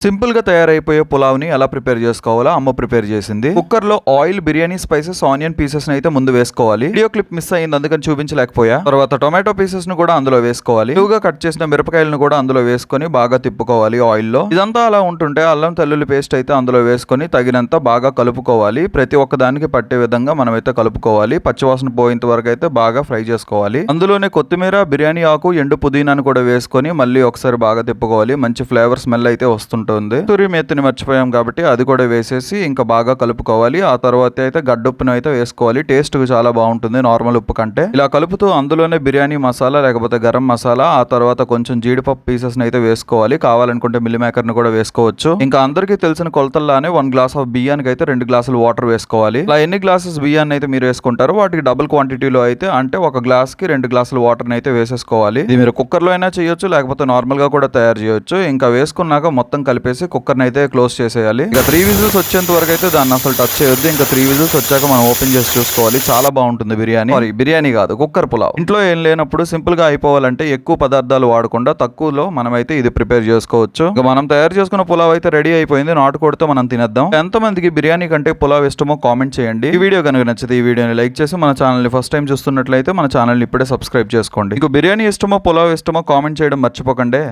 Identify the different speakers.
Speaker 1: Simple గా తయారైపోయే పులావ్ ని ఎలా ప్రిపేర్ చేసుకోవాలో అమ్మ ప్రిపేర్ చేసింది. కుక్కర్ లో oil, biryani spices, onion pieces అయితే ముందు వేసుకోవాలి. వీడియో క్లిప్ మిస్ అయింది అందుకని చూపించలేకపోయా. తర్వాత టొమాటో పీసెస్ ను కూడా అందులో వేసుకోవాలి. ఎక్కువగా కట్ చేసిన మిరపకాయలను కూడా అందులో వేసుకొని బాగా తిప్పుకోవాలి ఆయిల్ లో. ఇదంతా అలా ఉంటుంటే అల్లం తెల్లుల్లి పేస్ట్ అయితే అందులో వేసుకొని తగినంత బాగా కలుపుకోవాలి. ప్రతి ఒక్క దానికి పట్టే విధంగా మనం అయితే కలుపుకోవాలి. పచ్చివాసన పోయేంత వరకు అయితే బాగా ఫ్రై చేసుకోవాలి. అందులోనే కొత్తిమీర, బిర్యానీ ఆకు, ఎండు పుదీనాను కూడా వేసుకొని మళ్ళీ ఒకసారి బాగా తిప్పుకోవాలి. మంచి ఫ్లేవర్ స్మెల్ అయితే వస్తుంటుంది. కస్తూరి మేతిని మర్చిపోయాం కాబట్టి అది కూడా వేసేసి ఇంకా బాగా కలుపుకోవాలి. ఆ తర్వాత అయితే గడ్డుప్పును అయితే వేసుకోవాలి. టేస్ట్ చాలా బాగుంటుంది నార్మల్ ఉప్పు కంటే. ఇలా కలుపుతూ అందులోనే బిర్యానీ మసాలా లేకపోతే గరం మసాలా, ఆ తర్వాత కొంచెం జీడిపప్పు పీసెస్ అయితే వేసుకోవాలి. కావాలనుకుంటే మిల్ మేకర్ ను కూడా వేసుకోవచ్చు. ఇంకా అందరికీ తెలిసిన కొలతల్లానే 1 గ్లాస్ ఆఫ్ బియ్యానికి అయితే 2 గ్లాసులు వాటర్ వేసుకోవాలి. ఇలా ఎన్ని గ్లాసెస్ బియ్యాన్ని అయితే మీరు వేసుకుంటారో వాటికి డబుల్ క్వాంటిటీలో అయితే అంటే 1 గ్లాస్ కి 2 గ్లాసులు వాటర్ అయితే వేసేసుకోవాలి. ఇది మీరు కుక్కర్ లో అయినా చేయొచ్చు లేకపోతే నార్మల్ గా కూడా తయారు చేయొచ్చు. ఇంకా వేసుకున్నాక మొత్తం కలిపేసి కుక్కర్ ని అయితే క్లోజ్ చేసేయాలి. ఇక 3 విజిల్స్ వచ్చేంత వరకు అయితే దాన్ని అసలు టచ్ చేయొద్దు. ఇంకా 3 విజిల్స్ వచ్చాక మనం ఓపెన్ చేసి చూసుకోవాలి. చాలా బాగుంటుంది బిర్యానీ. బిర్యానీ కాదు, కుక్కర్ పులావ్. ఇంట్లో ఏం లేనప్పుడు సింపుల్ గా అయిపోవాలంటే ఎక్కువ పదార్థాలు వాడకుండా తక్కువలో మనమైతే ఇది ప్రిపేర్ చేసుకోవచ్చు. ఇక మనం తయారు చేసుకున్న పులావ్ అయితే రెడీ అయిపోయింది. నాటుకోడితో మనం తినేద్దాం. ఎంతమందికి బిర్యానీ కంటే పులావ్ ఇష్టమో కామెంట్ చేయండి. ఈ వీడియో కనుక నచ్చితే ఈ వీడియోని లైక్ చేసి మన ఛానల్ ని ఫస్ట్ టైం చూస్తున్నట్లయితే మన ఛానల్ ని ఇప్పుడే సబ్స్క్రైబ్ చేసుకోండి. మీకు బిర్యానీ ఇష్టమో పులావ్ ఇష్టమో కామెంట్ చేయడం మర్చిపోకండి.